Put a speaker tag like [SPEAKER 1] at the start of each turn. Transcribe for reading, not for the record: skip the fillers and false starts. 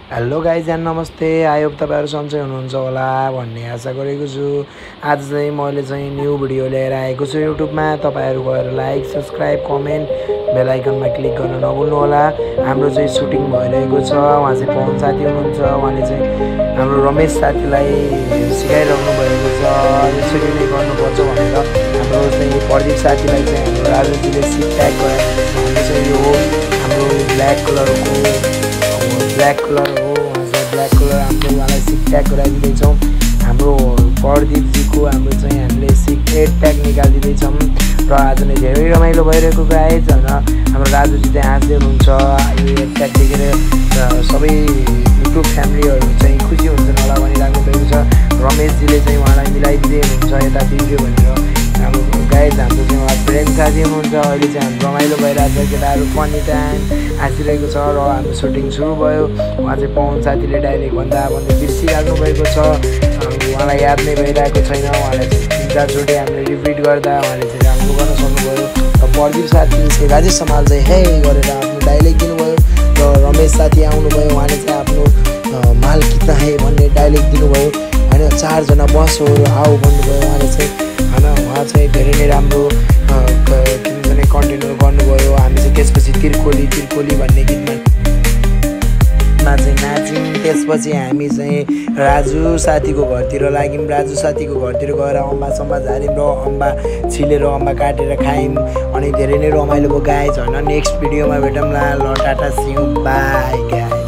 [SPEAKER 1] Hello guys and नमस्ते। I hope तपाईँहरू सन्चै हुनुहुन्छ होला भन्ने आशा गरेको छु। आज चाहिँ मैले चाहिँ न्यू भिडियो लिएर आएको छु युट्युबमा। तपाईँहरू गएर लाइक सब्सक्राइब कमेन्ट बेल आइकनमा क्लिक गर्न नभुल्नु होला। हाम्रो चाहिँ सुटिङ भइरहेको छ। उहाँ चाहिँ पवन साथी हुनुहुन्छ। उहाँले चाहिँ हाम्रो रमेश साथीलाई सिकाइरहनु भएको छ यसरी नै गर्नुपर्छ भनेर। हाम्रो चाहिँ प्रदीप साथीलाई चाहिँ हाम्रो राजुजीले सिक ट्याग गराएको छ। हाम्रो चाहिँ यो हाम्रो ब्ल्याक कलर हो। ब्ल्याक कलर हाम्रो उहाँलाई सिक ट्याग गराइदिँदैछौँ। हाम्रो प्रदीपजीको हाम्रो चाहिँ हामीले सिक 8 ट्याग निकालिदिँदैछौँ र आज नै धेरै रमाइलो भइरहेको गाइज होइन। हाम्रो राजुजी चाहिँ हाँस्दै हुनुहुन्छ यो 8 ट्याग देखेर र सबै युट्युब फ्यामिलीहरू चाहिँ खुसी हुन्छन् होला भनिराख्नु भएको छ। रमेशजीले चाहिँ उहाँलाई मिलाइदिँदै हुनुहुन्छ यता भिडियो भनेर। हाम्रो गाइज हाम्रो चाहिँ उहाँ फ्रेन्ड साथी हुनुहुन्छ। अहिले चाहिँ हाम्रो रमाइलो भइरहेको छ, केटाहरू फनी टाइम हाँसिरहेको छ र हाम्रो सुटिङ सुरु भयो। उहाँ चाहिँ पवन साथीले डाइलेक्ट भन्दा बिर्सिराख्नु भएको छ। उहाँलाई याद नै भइरहेको छैन। उहाँलाई चाहिँ 3-4चोटि हामीले रिपिट गर्दा उहाँले चाहिँ राम्रो गर्न सक्नुभयो। र प्रदीप साथी चाहिँ राजेश समाल चाहिँ हे गरेर आफ्नो डाइलेक्ट दिनुभयो र रमेश साथी आउनुभयो। उहाँले चाहिँ आफ्नो माल कितना है भन्ने डाइलेक्ट दिनुभयो होइन। 4जना बसहरू आऊ भन्नुभयो उहाँले चाहिँ होइन। उहाँ चाहिँ धेरै नै राम्रो किनभने कन्टेन्टहरू गर्नुभयो। हामी चाहिँ त्यसपछि तिर्कोली भन्ने गीतमा चाहिँ नाच्यौँ। त्यसपछि हामी चाहिँ राजु साथीको घरतिर लाग्यौँ। राजु साथीको घरतिर गएर अम्बासम्बा झार्यौँ र अम्बा छिलेर अम्बा काटेर खायौँ। अनि धेरै नै रमाइलो भयो गाइज होइन। नेक्स्ट भिडियोमा भेटौँला। ल tata see you bye guys.